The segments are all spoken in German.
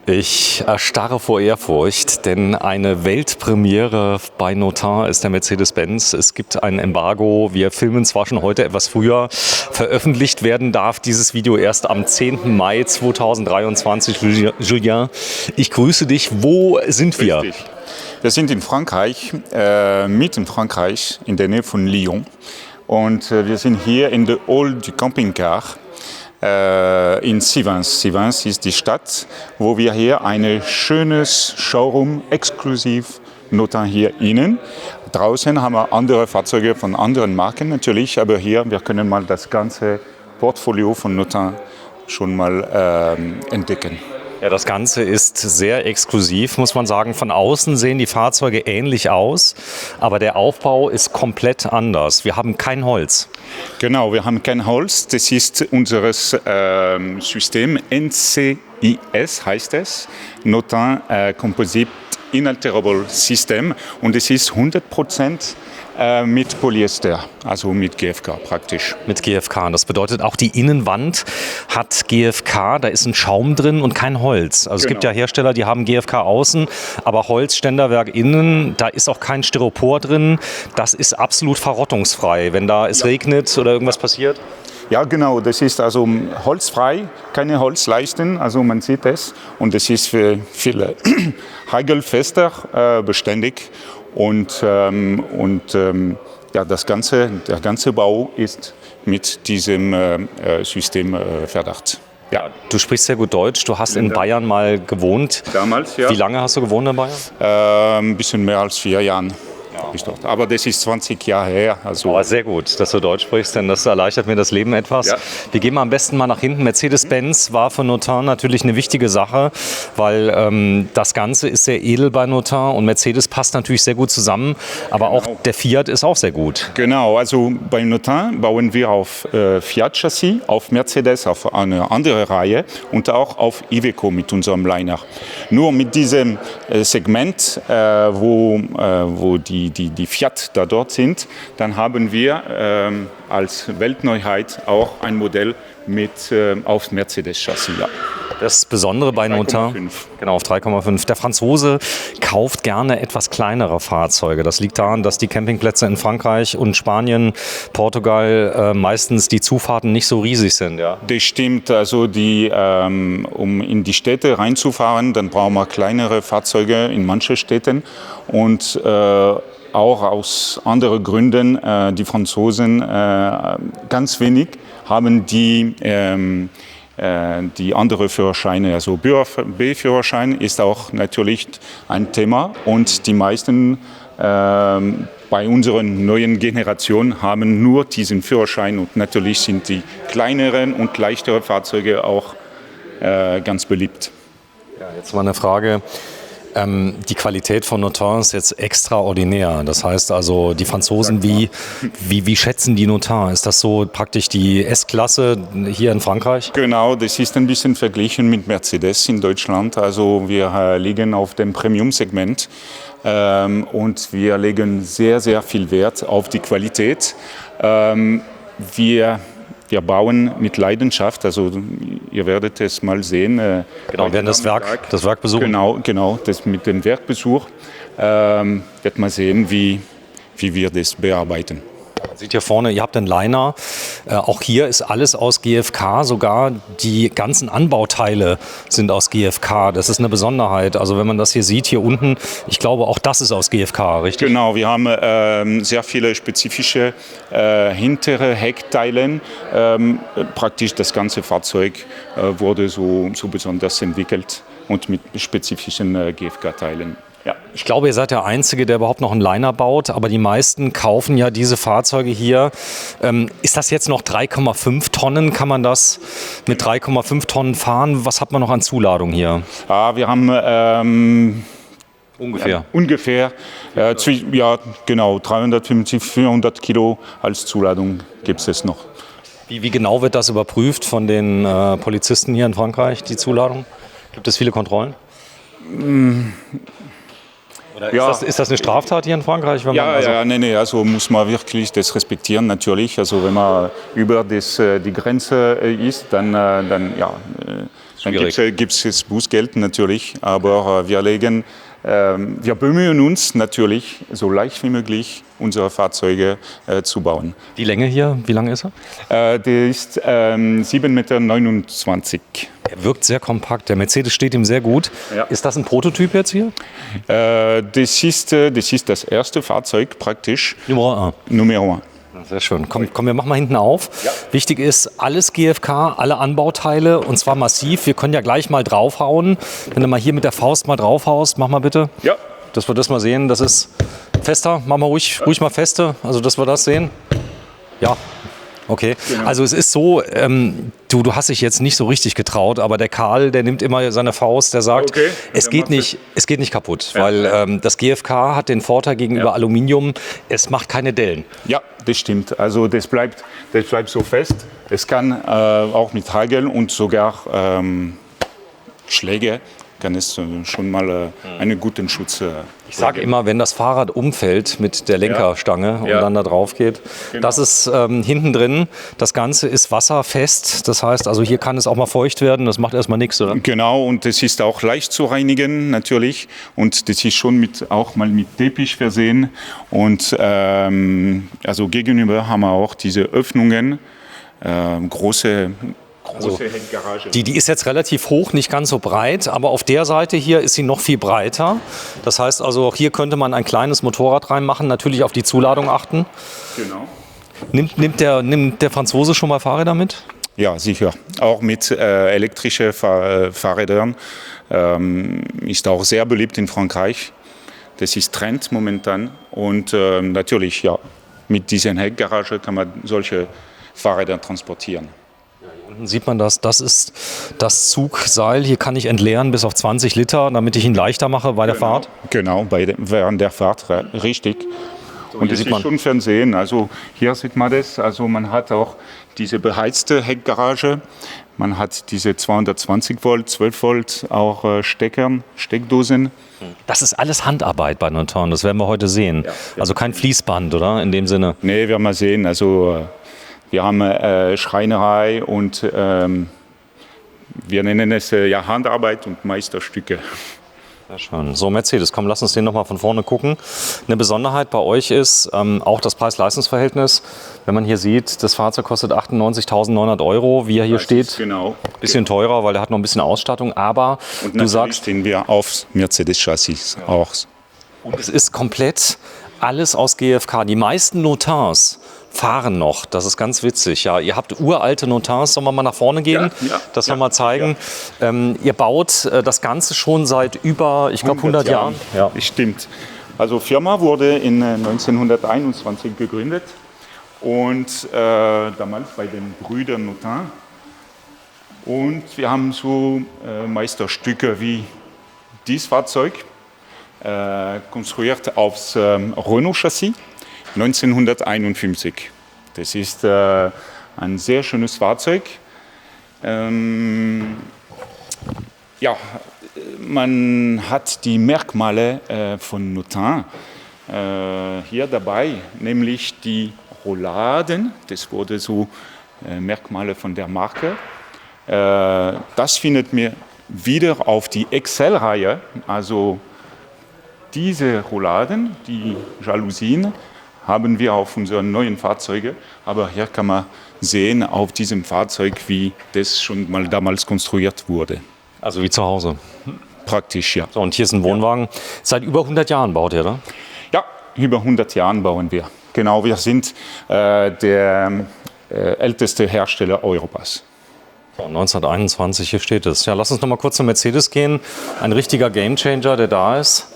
Ich erstarre vor Ehrfurcht, denn eine Weltpremiere bei Notin ist der Mercedes-Benz. Es gibt ein Embargo. Wir filmen zwar schon heute etwas früher. Veröffentlicht werden darf dieses Video erst am 10. Mai 2023. Julien, ich grüße dich. Wo sind wir? Richtig. Wir sind in Frankreich, mitten in Frankreich, in der Nähe von Lyon. Und wir sind hier in der Hall du Camping-Car. In Sivens. Sivens ist die Stadt, wo wir hier ein schönes Showroom exklusiv Notin hier innen. Draußen haben wir andere Fahrzeuge von anderen Marken natürlich, aber hier wir können mal das ganze Portfolio von Notin schon mal entdecken. Ja, das Ganze ist sehr exklusiv, muss man sagen. Von außen sehen die Fahrzeuge ähnlich aus, aber der Aufbau ist komplett anders. Wir haben kein Holz. Genau, wir haben kein Holz. Das ist unser System NCIS, heißt es. Notin Composite Inalterable System. Und es ist 100% mit Polyester, also mit GFK praktisch. Mit GFK. Das bedeutet auch die Innenwand hat GFK, da ist ein Schaum drin und kein Holz. Also es gibt ja Hersteller, die haben GFK außen, aber Holzständerwerk innen, da ist auch kein Styropor drin. Das ist absolut verrottungsfrei, wenn da es regnet oder irgendwas passiert. Ja, genau, das ist also holzfrei, keine Holzleisten, also man sieht es. Und es ist für viele hagelfester, beständig. Und der ganze Bau ist mit diesem System verdacht. Ja. Du sprichst sehr gut Deutsch. Du hast in Bayern mal gewohnt. Damals, ja. Wie lange hast du gewohnt in Bayern? Ein bisschen mehr als 4 Jahren. Ja. Aber das ist 20 Jahre her. Also sehr gut, dass du Deutsch sprichst, denn das erleichtert mir das Leben etwas. Ja. Wir gehen mal am besten mal nach hinten. Mercedes-Benz war für Notin natürlich eine wichtige Sache, weil das Ganze ist sehr edel bei Notin und Mercedes passt natürlich sehr gut zusammen, aber auch der Fiat ist auch sehr gut. Genau, also bei Notin bauen wir auf Fiat-Chassis, auf Mercedes, auf eine andere Reihe und auch auf Iveco mit unserem Liner. Nur mit diesem Segment, wo die Fiat da dort sind, dann haben wir als Weltneuheit auch ein Modell mit auf Mercedes-Chassis. Ja. Das Besondere bei Notin, genau, auf 3,5. Der Franzose kauft gerne etwas kleinere Fahrzeuge. Das liegt daran, dass die Campingplätze in Frankreich und Spanien, Portugal meistens die Zufahrten nicht so riesig sind. Ja. Das stimmt. Also um in die Städte reinzufahren, dann brauchen wir kleinere Fahrzeuge in manchen Städten. Und auch aus anderen Gründen, die Franzosen ganz wenig haben die andere Führerscheine. Also B-Führerschein ist auch natürlich ein Thema und die meisten bei unserer neuen Generation haben nur diesen Führerschein und natürlich sind die kleineren und leichteren Fahrzeuge auch ganz beliebt. Ja, jetzt mal eine Frage. Die Qualität von Notin ist jetzt extraordinär. Das heißt also, die Franzosen, wie schätzen die Notin? Ist das so praktisch die S-Klasse hier in Frankreich? Genau, das ist ein bisschen verglichen mit Mercedes in Deutschland. Also wir liegen auf dem Premium-Segment und wir legen sehr, sehr viel Wert auf die Qualität. Wir bauen mit Leidenschaft, also ihr werdet es mal sehen. Genau, wir werden das Werk besuchen. Genau, das mit dem Werkbesuch wird man sehen, wie wir das bearbeiten. Man sieht hier vorne, ihr habt einen Liner. Auch hier ist alles aus GFK, sogar die ganzen Anbauteile sind aus GFK. Das ist eine Besonderheit. Also wenn man das hier sieht, hier unten, ich glaube, auch das ist aus GFK, richtig? Genau, wir haben sehr viele spezifische hintere Heckteile. Praktisch das ganze Fahrzeug wurde so besonders entwickelt und mit spezifischen GFK-Teilen. Ja. Ich glaube, ihr seid der Einzige, der überhaupt noch einen Liner baut, aber die meisten kaufen ja diese Fahrzeuge hier. Ist das jetzt noch 3,5 Tonnen? Kann man das mit 3,5 Tonnen fahren? Was hat man noch an Zuladung hier? Wir haben ungefähr 350, 400 Kilo als Zuladung gibt es noch. Wie genau wird das überprüft von den Polizisten hier in Frankreich, die Zuladung? Gibt es viele Kontrollen? Oder ist das eine Straftat hier in Frankreich? Wenn man also muss man wirklich das respektieren natürlich. Also wenn man über die Grenze ist, dann schwierig. Gibt es Bußgeld natürlich, aber wir bemühen uns natürlich, so leicht wie möglich unsere Fahrzeuge zu bauen. Die Länge hier, wie lang ist er? Der ist 7,29 Meter. Er wirkt sehr kompakt. Der Mercedes steht ihm sehr gut. Ja. Ist das ein Prototyp jetzt hier? Das ist das erste Fahrzeug praktisch, Nummer Nummer 1. Sehr schön. Komm, wir machen mal hinten auf. Ja. Wichtig ist, alles GFK, alle Anbauteile und zwar massiv. Wir können ja gleich mal draufhauen. Wenn du mal hier mit der Faust mal draufhaust, mach mal bitte. Ja. Dass wir das mal sehen. Das ist fester. Mach mal ruhig mal feste. Also, dass wir das sehen. Ja. Okay. Genau. Also es ist so, du hast dich jetzt nicht so richtig getraut, aber der Karl, der nimmt immer seine Faust, der sagt, okay. es geht nicht kaputt, ja, weil das GFK hat den Vorteil gegenüber Aluminium, es macht keine Dellen. Ja, das stimmt. Also das bleibt so fest. Es kann auch mit Hagel und sogar Schläge kann es schon mal einen guten Schutz Ich sage immer, wenn das Fahrrad umfällt mit der Lenkerstange und dann da drauf geht, das ist hinten drin, das Ganze ist wasserfest, das heißt, also hier kann es auch mal feucht werden, das macht erstmal nichts, oder? Genau, und es ist auch leicht zu reinigen natürlich und das ist schon auch mal mit Teppich versehen und also gegenüber haben wir auch diese Öffnungen, große Heckgarage. Die ist jetzt relativ hoch, nicht ganz so breit, aber auf der Seite hier ist sie noch viel breiter. Das heißt also, auch hier könnte man ein kleines Motorrad reinmachen, natürlich auf die Zuladung achten. Genau. Nimmt der Franzose schon mal Fahrräder mit? Ja, sicher. Auch mit elektrischen Fahrrädern. Ist auch sehr beliebt in Frankreich. Das ist Trend momentan. Und natürlich, ja, mit dieser Heckgarage kann man solche Fahrräder transportieren. Unten sieht man das, das ist das Zugseil. Hier kann ich entleeren bis auf 20 Liter, damit ich ihn leichter mache bei der Fahrt. Genau, während der Fahrt, richtig. So, und das ist schon Fernsehen. Also hier sieht man das. Also man hat auch diese beheizte Heckgarage. Man hat diese 220 Volt, 12 Volt, auch Steckdosen. Das ist alles Handarbeit bei Notan, das werden wir heute sehen. Ja, also kein Fließband, oder? In dem Sinne? Nee, werden wir sehen. Also wir haben Schreinerei und wir nennen es Handarbeit und Meisterstücke. Sehr schön. So, Mercedes, komm, lass uns den nochmal von vorne gucken. Eine Besonderheit bei euch ist auch das Preis-Leistungs-Verhältnis. Wenn man hier sieht, das Fahrzeug kostet 98.900 €, wie er hier steht. Genau. Bisschen teurer, weil der hat noch ein bisschen Ausstattung, aber und du sagst, stehen wir aufs Mercedes-Chassis auch. Und es ist komplett alles aus GFK. Die meisten Notars fahren noch. Das ist ganz witzig. Ja, ihr habt uralte Notars. Sollen wir mal nach vorne gehen? Das wir mal zeigen. Ja. Ihr baut das Ganze schon seit über, ich glaube, 100 Jahren. Ja, das stimmt. Also die Firma wurde in 1921 gegründet und damals bei den Brüdern Notin. Und wir haben so Meisterstücke wie dieses Fahrzeug, konstruiert aufs Renault-Chassis. 1951. Das ist ein sehr schönes Fahrzeug. Ja, man hat die Merkmale von Notin hier dabei, nämlich die Rouladen. Das wurde so Merkmale von der Marke. Das findet man wieder auf die XL-Reihe, also diese Rouladen, die Jalousien, haben wir auf unseren neuen Fahrzeugen. Aber hier kann man sehen auf diesem Fahrzeug, wie das schon mal damals konstruiert wurde. Also wie zu Hause? Praktisch, ja. So, und hier ist ein Wohnwagen. Seit über 100 Jahren baut ihr, oder? Ja, über 100 Jahren bauen wir. Genau, wir sind der älteste Hersteller Europas. 1921, hier steht es. Ja, lass uns noch mal kurz zum Mercedes gehen. Ein richtiger Gamechanger, der da ist.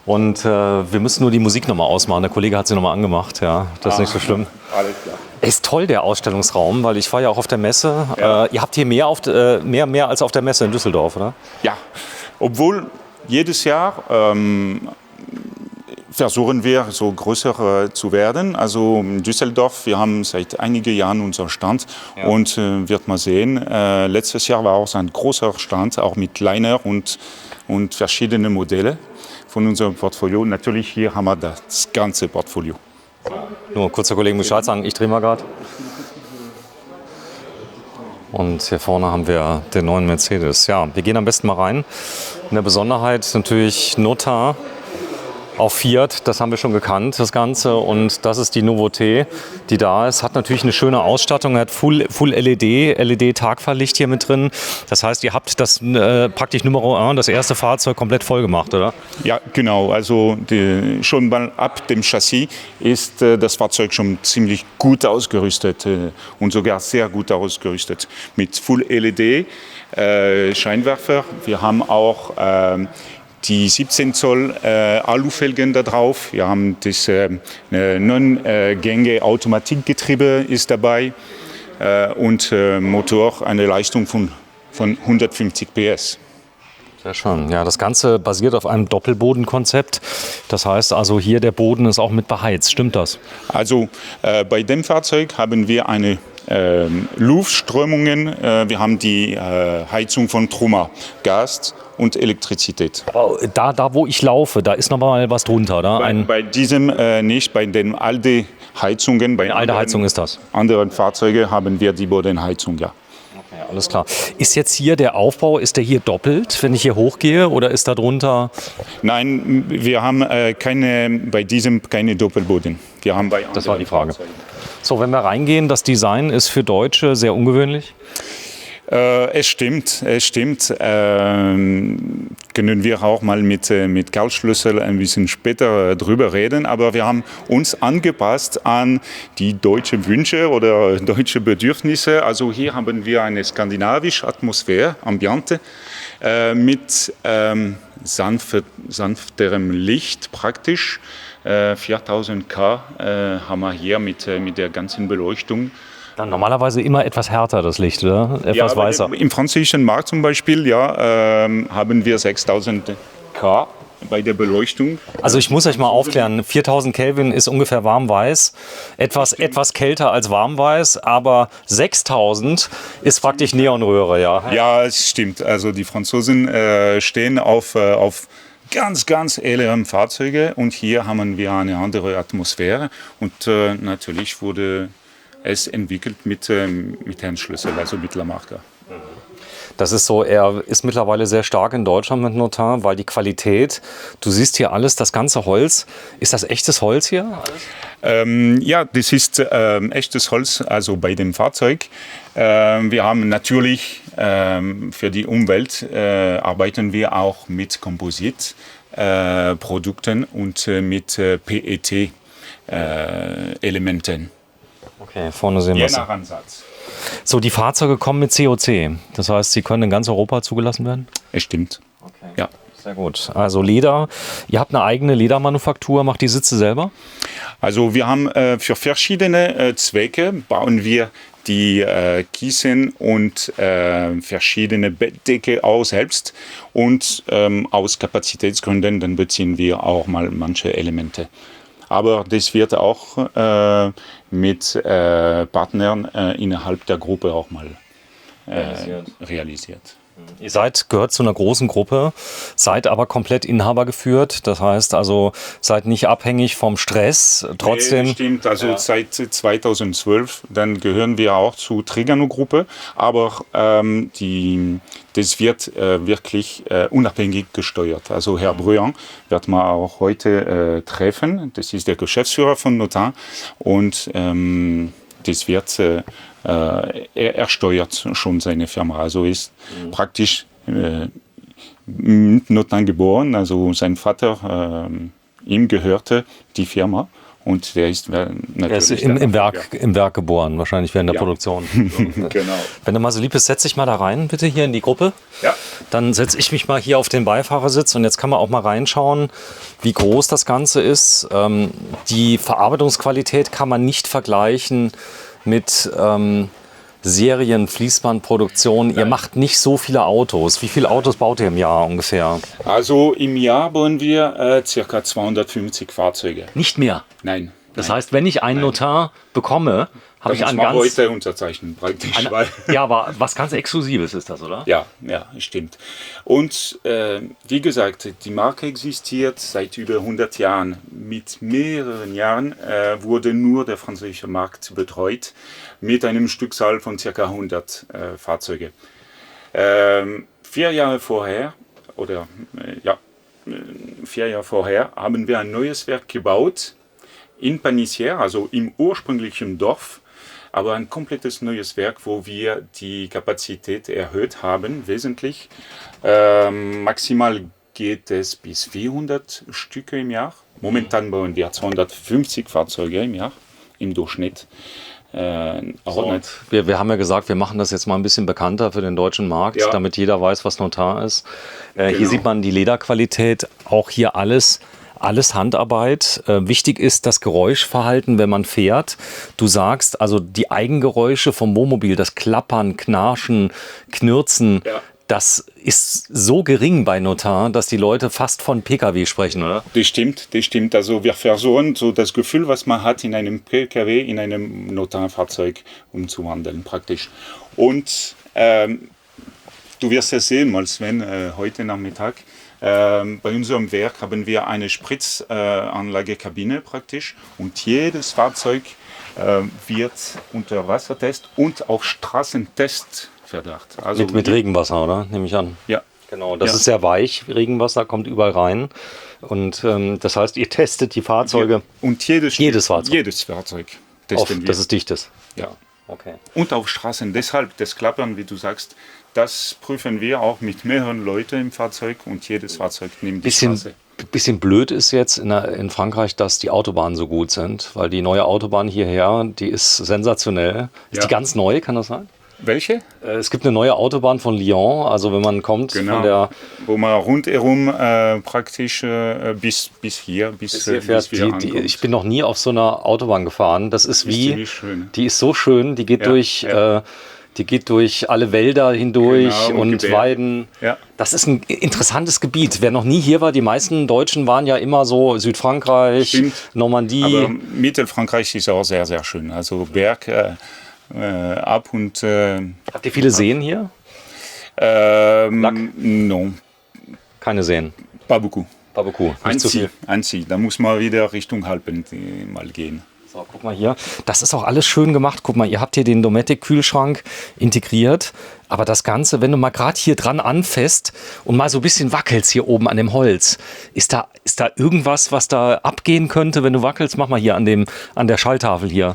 Und wir müssen nur die Musik noch mal ausmachen. Der Kollege hat sie noch mal angemacht. Ja, das ist nicht so schlimm. Alles klar. Ist toll, der Ausstellungsraum, weil ich war ja auch auf der Messe. Ja. Ihr habt hier mehr als auf der Messe in Düsseldorf, oder? Ja, obwohl jedes Jahr versuchen wir, so größer zu werden. Also in Düsseldorf, wir haben seit einigen Jahren unseren Stand und wird mal sehen. Letztes Jahr war auch ein großer Stand, auch mit Liner und verschiedene Modelle von unserem Portfolio. Natürlich hier haben wir das ganze Portfolio. Nur kurz der Kollege Bescheid sagen, ich drehe mal gerade. Und hier vorne haben wir den neuen Mercedes. Ja, wir gehen am besten mal rein. In der Besonderheit natürlich Notar auf Fiat, das haben wir schon gekannt, das Ganze. Und das ist die Nouveauté, die da ist. Hat natürlich eine schöne Ausstattung, hat Full LED-Tagfahrlicht hier mit drin. Das heißt, ihr habt das praktisch Numero 1, das erste Fahrzeug, komplett voll gemacht, oder? Ja, genau. Also schon mal ab dem Chassis ist das Fahrzeug schon ziemlich gut ausgerüstet und sogar sehr gut ausgerüstet. Mit Full LED Scheinwerfer. Wir haben auch die 17 Zoll Alufelgen da drauf. Wir haben das 9-Gänge Automatikgetriebe ist dabei und Motor eine Leistung von 150 PS. Sehr schön. Ja, das Ganze basiert auf einem Doppelbodenkonzept. Das heißt also, hier der Boden ist auch mit beheizt. Stimmt das? Also bei dem Fahrzeug haben wir eine Luftströmungen. Wir haben die Heizung von Truma, Gas und Elektrizität. Aber da wo ich laufe, da ist noch mal was drunter, oder? Bei diesem nicht, bei den alten Heizungen. Bei alte Heizung ist das. Anderen Fahrzeugen haben wir die Bodenheizung, ja. Okay, alles klar. Ist jetzt hier der Aufbau, ist der hier doppelt, wenn ich hier hochgehe, oder ist da drunter? Nein, wir haben bei diesem keine Doppelboden. Wir haben bei das war die Frage. So, wenn wir reingehen, das Design ist für Deutsche sehr ungewöhnlich. Es stimmt. Können wir auch mal mit Karl Schlüssel ein bisschen später drüber reden. Aber wir haben uns angepasst an die deutschen Wünsche oder deutsche Bedürfnisse. Also hier haben wir eine skandinavische Atmosphäre, Ambiente, mit sanfterem Licht praktisch. 4000 K haben wir hier mit der ganzen Beleuchtung. Dann normalerweise immer etwas härter das Licht, oder? Etwas weißer. Im französischen Markt zum Beispiel haben wir 6000 K bei der Beleuchtung. Also ich muss euch mal aufklären, 4000 Kelvin ist ungefähr warmweiß, etwas kälter als warmweiß, aber 6000 ist praktisch Neonröhre, ja? Ja, es stimmt. Also die Franzosen stehen auf ganz helle Fahrzeuge und hier haben wir eine andere Atmosphäre und natürlich wurde es entwickelt mit Herrn Schlüssel, also mit Lamarca. Das ist so, er ist mittlerweile sehr stark in Deutschland mit Notar, weil die Qualität, du siehst hier alles, das ganze Holz, ist das echtes Holz hier? Ja, das ist echtes Holz, also bei dem Fahrzeug. Wir haben natürlich für die Umwelt arbeiten wir auch mit Kompositprodukten und mit PET-Elementen. Okay, vorne sehen wir es. Je nach Ansatz. So, die Fahrzeuge kommen mit COC. Das heißt, sie können in ganz Europa zugelassen werden? Es stimmt. Okay. Ja. Sehr gut. Also Leder. Ihr habt eine eigene Ledermanufaktur, macht die Sitze selber? Also wir haben für verschiedene Zwecke bauen wir die Kissen und verschiedene Bettdecke auch selbst und aus Kapazitätsgründen dann beziehen wir auch mal manche Elemente. Aber das wird auch mit Partnern innerhalb der Gruppe auch mal realisiert. Ihr gehört zu einer großen Gruppe, seid aber komplett Inhaber geführt. Das heißt also, seid nicht abhängig vom Stress. Trotzdem. Nee, stimmt, also seit 2012, dann gehören wir auch zur Trigano-Gruppe. Aber das wird wirklich unabhängig gesteuert. Also Herr Bruyan wird man auch heute treffen. Das ist der Geschäftsführer von Notar. Und das wird er steuert schon seine Firma, also ist praktisch mit Notar geboren, also sein Vater, ihm gehörte die Firma und der ist natürlich... Er ist im Werk geboren, wahrscheinlich während der Produktion. Genau. Wenn du mal so lieb bist, setz dich mal da rein, bitte, hier in die Gruppe. Ja. Dann setze ich mich mal hier auf den Beifahrersitz und jetzt kann man auch mal reinschauen, wie groß das Ganze ist. Die Verarbeitungsqualität kann man nicht vergleichen mit Serien-Fließbandproduktion. Ihr macht nicht so viele Autos. Wie viele Autos baut ihr im Jahr ungefähr? Also im Jahr bauen wir ca. 250 Fahrzeuge. Nicht mehr? Nein. Das heißt, wenn ich einen Notar bekomme, habe ich ein ganz... heute unterzeichnen praktisch. Ja, aber was ganz Exklusives ist das, oder? Ja, stimmt. Und wie gesagt, die Marke existiert seit über 100 Jahren. Mit mehreren Jahren wurde nur der französische Markt betreut, mit einem Stückzahl von ca. 100 Fahrzeuge. 4 Jahre vorher, 4 Jahre vorher, haben wir ein neues Werk gebaut in Panissière, also im ursprünglichen Dorf, aber ein komplettes neues Werk, wo wir die Kapazität erhöht haben, wesentlich. Maximal geht es bis 400 Stücke im Jahr. Momentan bauen wir 250 Fahrzeuge im Jahr im Durchschnitt. So, wir haben ja gesagt, wir machen das jetzt mal ein bisschen bekannter für den deutschen Markt, damit jeder weiß, was Notar ist. Genau. Hier sieht man die Lederqualität, auch hier alles Handarbeit. Wichtig ist das Geräuschverhalten, wenn man fährt. Du sagst, also die Eigengeräusche vom Wohnmobil, das Klappern, Knarschen, Knirzen, das ist so gering bei Notar, dass die Leute fast von PKW sprechen, oder? Das stimmt. Also wir versuchen so das Gefühl, was man hat, in einem PKW, in einem Notarfahrzeug umzuwandeln praktisch. Und du wirst es sehen, mal Sven, heute Nachmittag. Bei unserem Werk haben wir eine Spritzanlagekabine praktisch und jedes Fahrzeug wird unter Wassertest und auch Straßentest verdacht. Also mit Regenwasser, oder? Nehme ich an. Ja. Genau, das ist sehr weich. Regenwasser kommt überall rein. Und das heißt, ihr testet die Fahrzeuge. Und jedes Fahrzeug. Jedes Fahrzeug testen wir. Dass es dicht ist. Ja. Okay. Und auf Straßen. Deshalb das Klappern, wie du sagst, das prüfen wir auch mit mehreren Leuten im Fahrzeug und jedes Fahrzeug nimmt die Straße. Bisschen blöd ist jetzt in Frankreich, dass die Autobahnen so gut sind, weil die neue Autobahn hierher, die ist sensationell. Ist die ganz neu, kann das sein? Welche? Es gibt eine neue Autobahn von Lyon, also wenn man kommt von der... Wo man rundherum praktisch bis hier fährt. Ich bin noch nie auf so einer Autobahn gefahren. Das ist wie... Schön. Die ist so schön, die geht durch... Die geht durch alle Wälder hindurch und Weiden. Ja. Das ist ein interessantes Gebiet. Wer noch nie hier war, die meisten Deutschen waren ja immer so Südfrankreich, Normandie. Aber Mittelfrankreich ist auch sehr, sehr schön. Also Berg ab und... Habt ihr viele Seen hier? Non. Keine Seen? Pas beaucoup. Annecy. Da muss man wieder Richtung Alpen mal gehen. So, guck mal hier. Das ist auch alles schön gemacht. Guck mal, ihr habt hier den Dometic-Kühlschrank integriert. Aber das Ganze, wenn du mal gerade hier dran anfasst und mal so ein bisschen wackelst hier oben an dem Holz, ist da irgendwas, was da abgehen könnte, wenn du wackelst? Mach mal hier an der Schalltafel hier.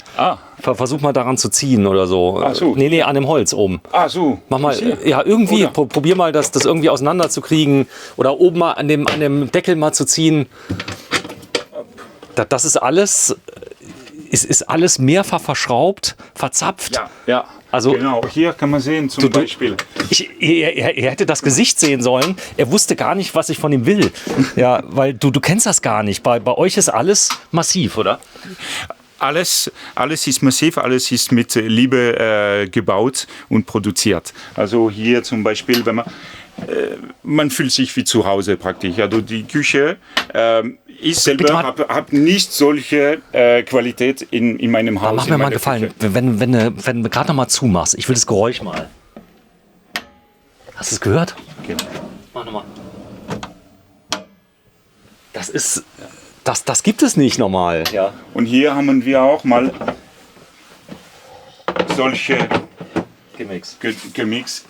Versuch mal daran zu ziehen oder so. Ach so. Nee, an dem Holz oben. So. Mach mal, irgendwie, probier mal das irgendwie auseinanderzukriegen oder oben mal an dem Deckel mal zu ziehen. Das ist alles... ist alles mehrfach verschraubt, verzapft. Ja. Also, genau, hier kann man sehen zum Beispiel. Er hätte das Gesicht sehen sollen. Er wusste gar nicht, was ich von ihm will. Ja, weil du kennst das gar nicht. Bei euch ist alles massiv, oder? Alles ist massiv, alles ist mit Liebe gebaut und produziert. Also hier zum Beispiel, wenn man fühlt sich wie zu Hause praktisch. Also die Küche, ich selber habe nicht solche Qualität in meinem Haus. Mach mir mal einen Gefallen, wenn du gerade noch mal zumachst. Ich will das Geräusch mal. Hast du es gehört? Okay. Mach nochmal. Das ist... Das gibt es nicht normal. Ja. Und hier haben wir auch mal solche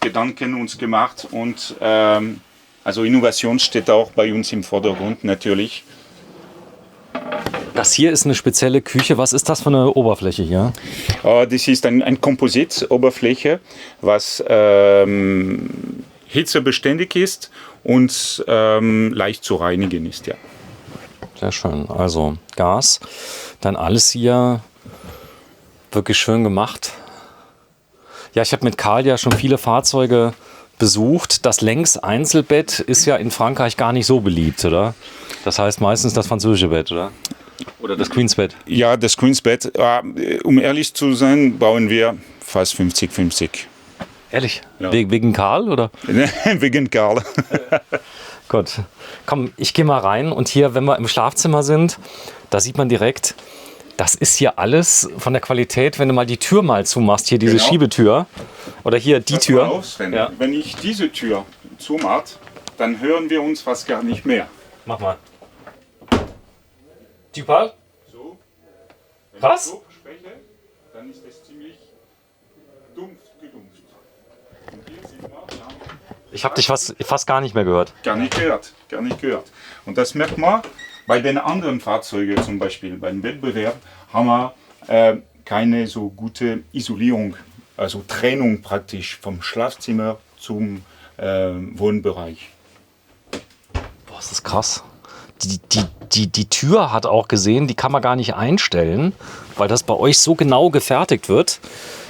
Gedanken uns gemacht. Und also Innovation steht auch bei uns im Vordergrund natürlich. Das hier ist eine spezielle Küche. Was ist das für eine Oberfläche hier? Das ist ein Kompositoberfläche, was hitzebeständig ist und leicht zu reinigen ist. Ja. Sehr schön. Also Gas, dann alles hier wirklich schön gemacht. Ja, ich habe mit Karl ja schon viele Fahrzeuge besucht. Das Längs-Einzelbett ist ja in Frankreich gar nicht so beliebt, oder? Das heißt meistens das französische Bett, oder? Oder das Queensbett? Ja, das Queensbett. Um ehrlich zu sein, bauen wir fast 50-50. Ehrlich? Ja. Wegen Karl, oder? Wegen Karl. Gut. Komm, ich gehe mal rein und hier, wenn wir im Schlafzimmer sind, da sieht man direkt, Das ist hier alles von der Qualität, wenn du mal die Tür mal zumachst, hier diese Genau. Schiebetür oder hier die Pass Tür. mal auf, Sven. Ja. Wenn ich diese Tür zumache, dann hören wir uns fast gar nicht mehr. Mach mal. Super. So. Wenn Krass. ich so spreche, dann ist es ziemlich dumpf gedumpft. Und hier sieht man, wir haben Ich habe dich fast gar nicht mehr gehört. gar nicht gehört. Und das merkt man bei den anderen Fahrzeugen, zum Beispiel beim Wettbewerb, haben wir keine so gute Isolierung, also Trennung praktisch vom Schlafzimmer zum Wohnbereich. Boah, ist das krass. Die Tür hat auch gesehen, die kann man gar nicht einstellen, weil das bei euch so genau gefertigt wird,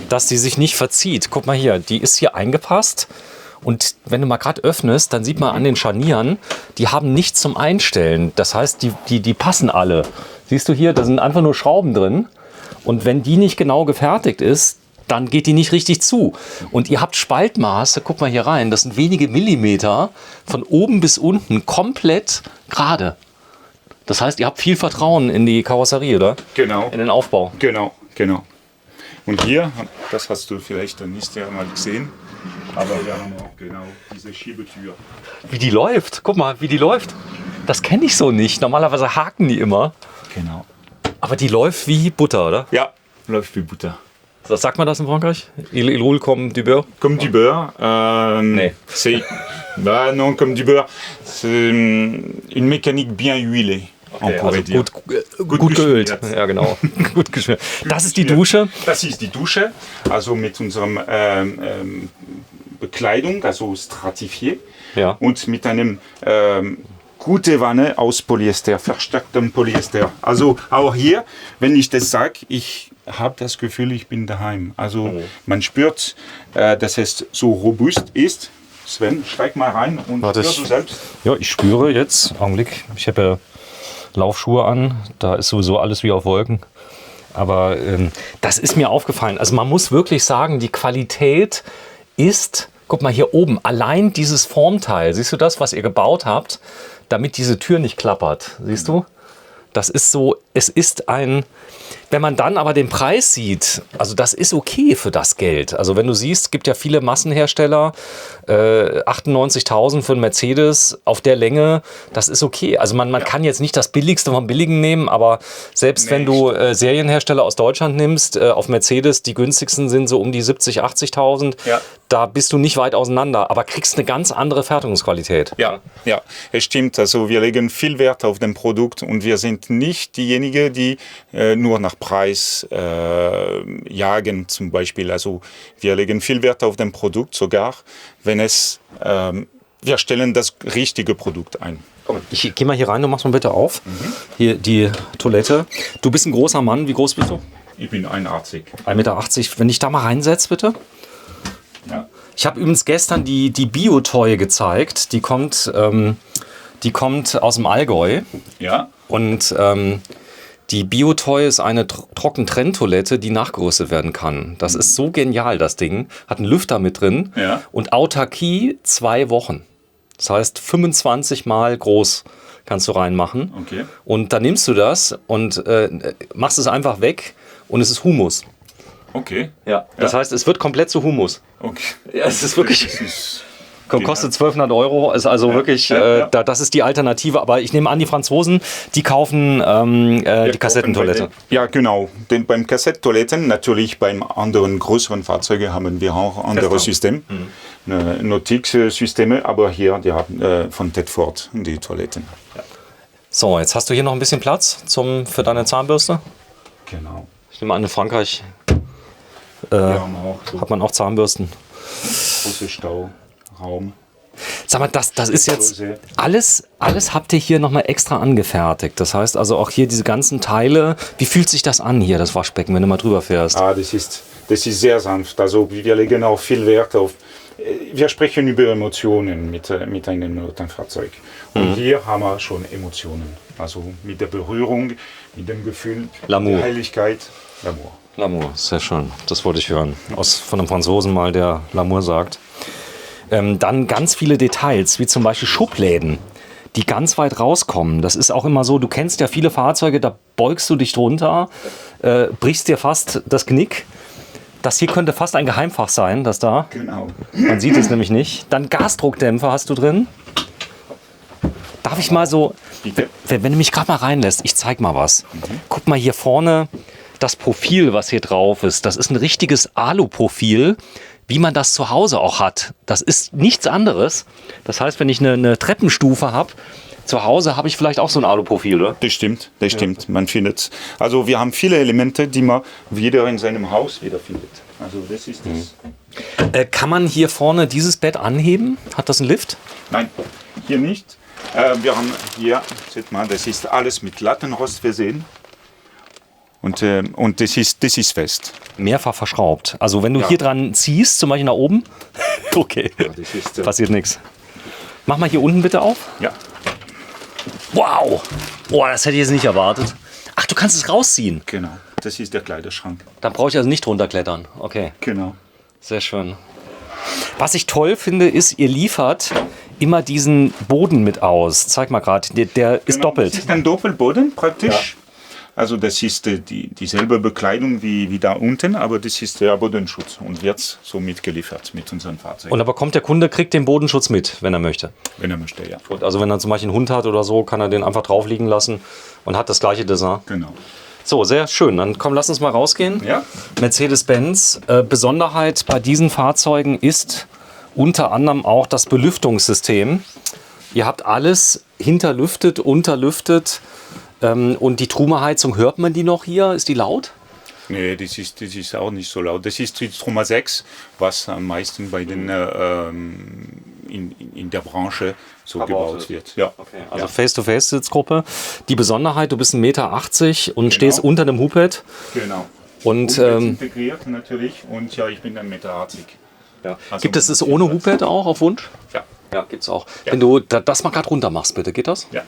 dass die sich nicht verzieht. Guck mal hier, die ist hier eingepasst. Und wenn du mal gerade öffnest, dann sieht man an den Scharnieren, die haben nichts zum Einstellen. Das heißt, die passen alle. Siehst du hier, da sind einfach nur Schrauben drin. Und wenn die nicht genau gefertigt ist, dann geht die nicht richtig zu. Und ihr habt Spaltmaße, guck mal hier rein, das sind wenige Millimeter von oben bis unten komplett gerade. Das heißt, ihr habt viel Vertrauen in die Karosserie, oder? Genau. In den Aufbau. Genau. Und hier, das hast du vielleicht dann nicht einmal gesehen, aber wir haben auch genau diese Schiebetür. Wie die läuft, guck mal, wie die läuft. Das kenne ich so nicht. Normalerweise haken die immer. Genau. Aber die läuft wie Butter, oder? Ja, läuft wie Butter. Was sagt man das in Frankreich? Il roule comme du beurre? Comme du beurre. Nee. Bah non, comme du beurre. C'est une mécanique bien huilée. On pourrait dire. Gut geölt. geschmiert. Ja, genau. Gut geschmiert. Das ist die Dusche. Das ist die Dusche, also mit unserem Bekleidung, also stratifié. Ja. Und mit einem gute Wanne aus Polyester, verstärktem Polyester. Also auch hier, wenn ich das sage, ich habe das Gefühl, ich bin daheim. Also man spürt, dass es so robust ist. Sven, steig mal rein und Warte, spür du selbst. Ja, ich spüre jetzt, Augenblick, ich habe ja Laufschuhe an, da ist sowieso alles wie auf Wolken. Aber das ist mir aufgefallen. Also man muss wirklich sagen, die Qualität ist, guck mal hier oben, allein dieses Formteil, siehst du das, was ihr gebaut habt, damit diese Tür nicht klappert, siehst du? Das ist so, es ist ein, wenn man dann aber den Preis sieht, also das ist okay für das Geld. Also wenn du siehst, es gibt ja viele Massenhersteller, 98.000 für einen Mercedes auf der Länge, das ist okay. Also man kann jetzt nicht das Billigste vom Billigen nehmen, aber selbst wenn du Serienhersteller aus Deutschland nimmst, auf Mercedes, die günstigsten sind so um die 70.000, 80.000, Ja. Da bist du nicht weit auseinander, aber kriegst eine ganz andere Fertigungsqualität. Ja, es stimmt. Also wir legen viel Wert auf das Produkt und wir sind nicht diejenigen, die nur nach Preis jagen zum Beispiel. Also wir legen viel Wert auf das Produkt, sogar wenn es, wir stellen das richtige Produkt ein. Ich geh mal hier rein, du machst mal bitte auf. Hier die Toilette. Du bist ein großer Mann, wie groß bist du? Ich bin 1,80 1,80 Meter. Wenn ich da mal reinsetze, bitte. Ja. Ich habe übrigens gestern die Bio-Toy gezeigt. Die kommt aus dem Allgäu. Ja. Und die Bio-Toy ist eine Trockentrenntoilette, die nachgerüstet werden kann. Das ist so genial, das Ding. Hat einen Lüfter mit drin. Ja. Und Autarkie 2 Wochen. Das heißt 25 Mal groß kannst du reinmachen. Okay. Und dann nimmst du das und machst es einfach weg und es ist Humus. Okay. Ja. Das heißt, es wird komplett zu Humus. Okay. Ja, es ist wirklich... Das ist Kostet 1.200 €, ist also wirklich, das ist die Alternative. Aber ich nehme an, die Franzosen, die kaufen die Kassettentoilette. Ja, genau. Denn beim Kassettentoiletten, natürlich beim anderen größeren Fahrzeugen haben wir auch andere Systeme, Notix-Systeme, aber hier die haben von Tedford die Toiletten. Ja. So, jetzt hast du hier noch ein bisschen Platz für deine Zahnbürste. Genau. Ich nehme an, in Frankreich hat man auch Zahnbürsten. Große Stauraum. Sag mal, das ist jetzt alles habt ihr hier nochmal extra angefertigt. Das heißt also auch hier diese ganzen Teile. Wie fühlt sich das an hier, das Waschbecken, wenn du mal drüber fährst? Das ist sehr sanft. Also wir legen auch viel Wert auf. Wir sprechen über Emotionen mit einem Motorfahrzeug. Und hier haben wir schon Emotionen. Also mit der Berührung, mit dem Gefühl, L'amour. der Heiligkeit, L'amour. L'amour, sehr schön. Das wollte ich hören. Von einem Franzosen mal, der L'amour sagt. Dann ganz viele Details, wie zum Beispiel Schubläden. die ganz weit rauskommen. Das ist auch immer so, du kennst ja viele Fahrzeuge, da beugst du dich drunter, brichst dir fast das Knick. Das hier könnte fast ein Geheimfach sein, das da. Genau. Man sieht es nämlich nicht. Dann Gasdruckdämpfer hast du drin. Darf ich mal so, Bitte? wenn du mich gerade mal reinlässt, ich zeig mal was. Guck mal hier vorne, das Profil, was hier drauf ist, das ist ein richtiges Alu-Profil, wie man das zu Hause auch hat. Das ist nichts anderes. Das heißt, wenn ich eine Treppenstufe habe, zu Hause habe ich vielleicht auch so ein Alu-Profil, oder? Das stimmt. Man findet, also wir haben viele Elemente, die man wieder in seinem Haus wiederfindet. Also das ist das. Kann man hier vorne dieses Bett anheben? Hat das einen Lift? Nein, hier nicht. Wir haben hier, seht mal, das ist alles mit Lattenrost versehen. Und das ist fest. Mehrfach verschraubt. Also wenn du hier dran ziehst, zum Beispiel nach oben, okay, das ist, passiert nichts. Mach mal hier unten bitte auf. Ja. Wow, boah, das hätte ich jetzt nicht erwartet. Ach, du kannst es rausziehen. Genau, das ist der Kleiderschrank. Dann brauche ich also nicht runterklettern. Okay, Genau. sehr schön. Was ich toll finde, ist, ihr liefert immer diesen Boden mit aus. Zeig mal gerade, der ist doppelt. Das ist ein Doppelboden praktisch. Ja. Also das ist dieselbe Bekleidung wie da unten, aber das ist der Bodenschutz und wird so mitgeliefert mit unseren Fahrzeugen. Und aber kommt der Kunde, kriegt den Bodenschutz mit, wenn er möchte? Wenn er möchte, ja. Gut, also wenn er zum Beispiel einen Hund hat oder so, kann er den einfach drauf liegen lassen und hat das gleiche Design. Genau. So, sehr schön. Dann komm, lass uns mal rausgehen. Ja. Mercedes-Benz. Besonderheit bei diesen Fahrzeugen ist unter anderem auch das Belüftungssystem. Ihr habt alles hinterlüftet, unterlüftet. Und die Truma-Heizung, hört man die noch hier? Ist die laut? Nee, das ist auch nicht so laut. Das ist die Truma 6, was am meisten bei den, in der Branche so gebaut wird. Ja. Okay. Also Face-to-Face-Sitzgruppe. Die Besonderheit, du bist 1,80 Meter und stehst unter einem Hubhead. Genau. Und integriert natürlich und ja, ich bin 1,80 Meter. Ja. Also gibt es das ohne Hubhead auch auf Wunsch? Ja. Ja, gibt es auch. Ja. Wenn du das mal gerade runter machst, bitte, geht das? Ja.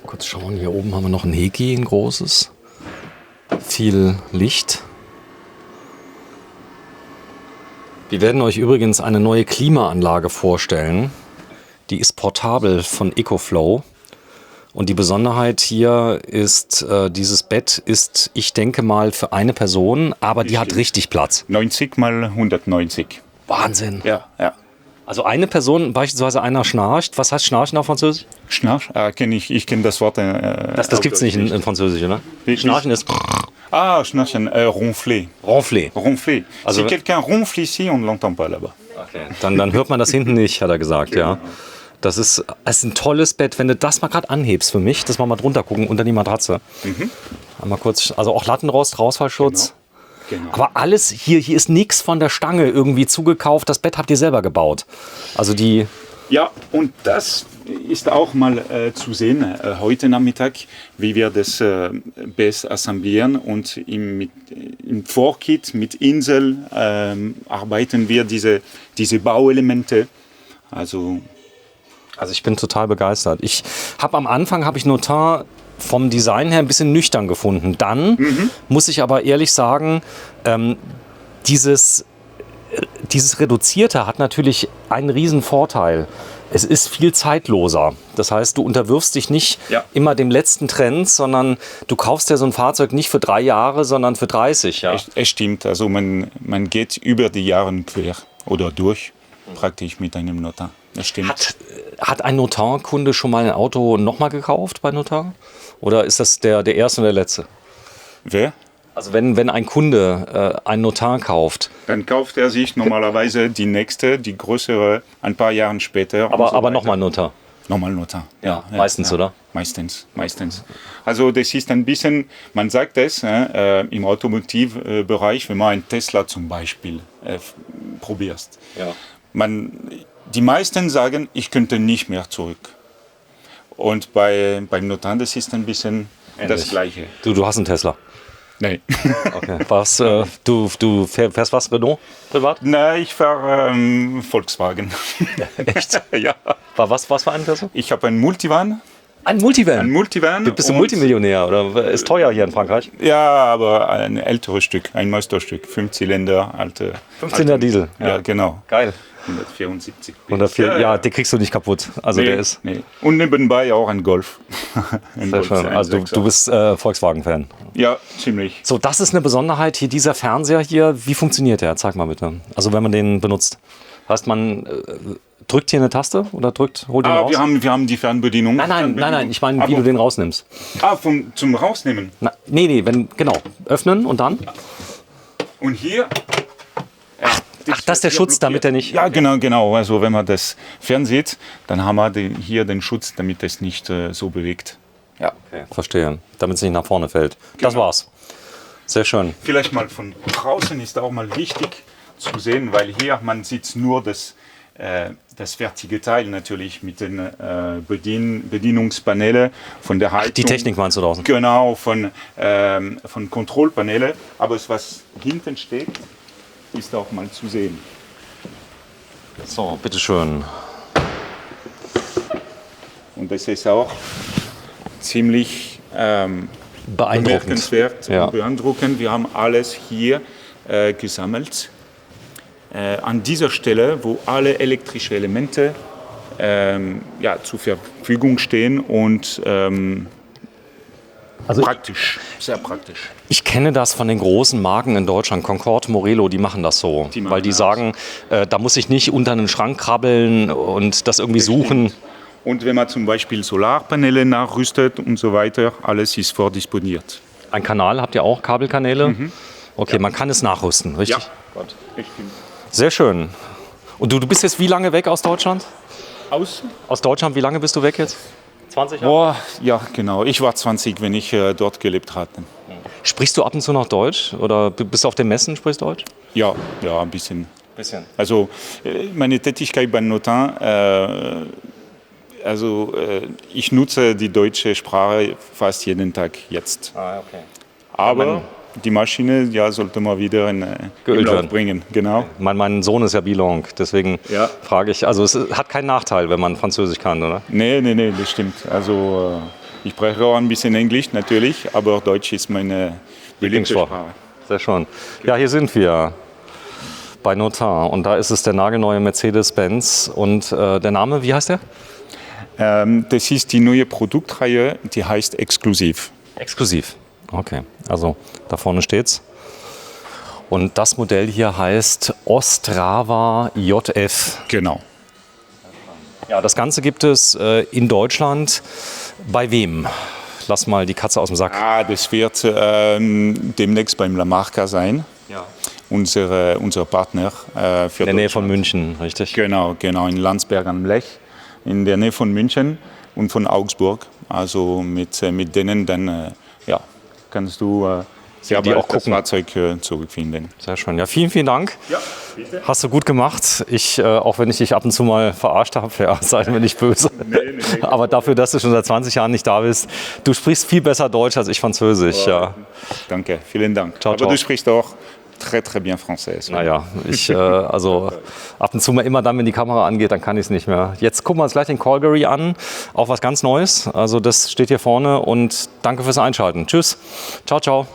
Kurz schauen, hier oben haben wir noch ein Heki, ein großes. Viel Licht. Wir werden euch übrigens eine neue Klimaanlage vorstellen. Die ist portabel von EcoFlow. Und die Besonderheit hier ist, dieses Bett ist, ich denke mal, für eine Person, aber die hat richtig Platz. 90 mal 190. Wahnsinn. Ja, ja. Also eine Person, beispielsweise einer schnarcht. Was heißt Schnarchen auf Französisch? Schnarch? Ich kenne das Wort. Das gibt es nicht in Französisch, oder? Schnarchen ist... Schnarchen, ronfler. Ronfler. Ronfler. Also, si quelqu'un ronfle ici, on ne l'entend pas là-bas. Okay. Dann hört man das hinten nicht, hat er gesagt, ja. Das ist ein tolles Bett, wenn du das mal gerade anhebst für mich, dass wir mal drunter gucken, unter die Matratze. Einmal kurz, also auch Lattenrost, Rausfallschutz. Genau. Aber alles, hier ist nichts von der Stange irgendwie zugekauft, das Bett habt ihr selber gebaut. Also die... Ja, und das ist auch mal zu sehen heute Nachmittag, wie wir das Bett assemblieren und im Vorkit mit Insel arbeiten wir diese Bauelemente. Also ich bin total begeistert. Am Anfang habe ich Notar vom Design her ein bisschen nüchtern gefunden. Dann muss ich aber ehrlich sagen, dieses Reduzierte hat natürlich einen riesen Vorteil. Es ist viel zeitloser. Das heißt, du unterwirfst dich nicht immer dem letzten Trend, sondern du kaufst ja so ein Fahrzeug nicht für 3 Jahre, sondern für 30. Ja. Es stimmt, also man geht über die Jahre quer oder durch, praktisch mit einem Notar. Das stimmt. Hat ein Notarkunde schon mal ein Auto nochmal gekauft bei Notar? Oder ist das der erste und der letzte? Wer? Also wenn ein Kunde einen Notar kauft. Dann kauft er sich normalerweise die nächste, die größere, ein paar Jahre später. Aber nochmal Notar. Nochmal Notar. Ja, meistens, oder? Meistens. Also das ist ein bisschen, man sagt es im Automotivbereich, wenn man einen Tesla zum Beispiel probierst. Ja. Die meisten sagen, ich könnte nicht mehr zurück. Und beim Notar, das ist ein bisschen das Gleiche. Du hast einen Tesla? Nein. Okay. Du fährst was, Renault, privat? Nein, ich fahre Volkswagen. Echt? Ja. Was für ein Tesla? Ich habe einen Multivan Ein Multivan? Ein Multivan. Bist du Multimillionär oder ist teuer hier in Frankreich? Ja, aber ein älteres Stück, ein Meisterstück, 5-Zylinder, alte. 15er Diesel. Ja, genau. Geil. 174. 104, ja, den kriegst du nicht kaputt. Also Nee, der ist nee. Und nebenbei auch ein Golf. Ein sehr Golf schön. Also du bist Volkswagen-Fan. Ja, ziemlich. So, das ist eine Besonderheit hier, dieser Fernseher hier. Wie funktioniert der? Zeig mal bitte. Also wenn man den benutzt. Heißt, man drückt hier eine Taste oder holt den raus? Wir haben die Fernbedienung. Nein, ich meine, wie du den rausnimmst. Zum Rausnehmen. Nee, genau. Öffnen und dann? Und hier... Ach, das ist der Schutz, damit er nicht... Ja, genau. Also wenn man das fernsieht, dann haben wir hier den Schutz, damit es nicht so bewegt. Ja, okay. Verstehe. Damit es nicht nach vorne fällt. Das Genau. war's. Sehr schön. Vielleicht mal von draußen ist auch mal wichtig zu sehen, weil hier man sieht nur das fertige Teil natürlich mit den Bedienungspaneelen von der Heizung. Die Technik meinst du draußen? Genau, von Kontrollpaneelen. Aber was hinten steht, ist auch mal zu sehen. So, bitteschön. Und das ist auch ziemlich Beeindruckend. bemerkenswert Ja. und beeindruckend. Wir haben alles hier gesammelt. An dieser Stelle, wo alle elektrischen Elemente zur Verfügung stehen und praktisch, sehr praktisch. Ich kenne das von den großen Marken in Deutschland, Concorde, Morelo, die machen das so. Die machen Weil die das. sagen, da muss ich nicht unter einen Schrank krabbeln und das irgendwie suchen. Und wenn man zum Beispiel Solarpaneele nachrüstet und so weiter, alles ist vordisponiert. Ein Kanal, habt ihr auch Kabelkanäle? Okay, man kann es nachrüsten, richtig? Gott. Sehr schön. Und du bist jetzt wie lange weg aus Deutschland? Aus Deutschland, wie lange bist du weg jetzt? 20 Jahre? Boah, ja, genau. Ich war 20, wenn ich dort gelebt hatte. Sprichst du ab und zu noch Deutsch? Oder bist du auf den Messen, sprichst du Deutsch? Ja, ein bisschen. Bisschen. Also meine Tätigkeit bei Notin, ich nutze die deutsche Sprache fast jeden Tag jetzt. Ah, okay. Aber die Maschine, ja, sollte man wieder in Geölt Lauf werden. bringen. Genau. Mein Sohn ist ja bilingue, deswegen Ja. frage ich. Also es hat keinen Nachteil, wenn man Französisch kann, oder? Nee, das stimmt. Also ich spreche auch ein bisschen Englisch natürlich, aber Deutsch ist meine beliebte Sprache. Sehr schön. Ja, hier sind wir bei Notin und da ist es der nagelneue Mercedes-Benz und der Name, wie heißt der? Das ist die neue Produktreihe, die heißt Exklusiv. Exklusiv. Okay, also da vorne steht's. Und das Modell hier heißt Ostrava JF. Genau. Ja, das Ganze gibt es in Deutschland. Bei wem? Lass mal die Katze aus dem Sack. Das wird demnächst beim La Marca sein. Ja. Unser Partner für In der Nähe von Deutschland. München, richtig? Genau, in Landsberg am Lech, in der Nähe von München und von Augsburg. Also mit denen dann kannst du sehr die bald auch das gucken. Fahrzeug zurückfinden. Sehr schön. Ja, vielen Dank. Ja, bitte. Hast du gut gemacht. Auch wenn ich dich ab und zu mal verarscht habe, ja, sei mir nicht böse. Nee. Aber dafür, dass du schon seit 20 Jahren nicht da bist, du sprichst viel besser Deutsch als ich Französisch. Ja. Danke, vielen Dank. Ciao, Aber ciao. du sprichst auch très bien Français. Naja, also ab und zu mal immer dann, wenn die Kamera angeht, dann kann ich es nicht mehr. Jetzt gucken wir uns gleich den Calgary an, auch was ganz Neues. Also das steht hier vorne und danke fürs Einschalten. Tschüss, ciao, ciao.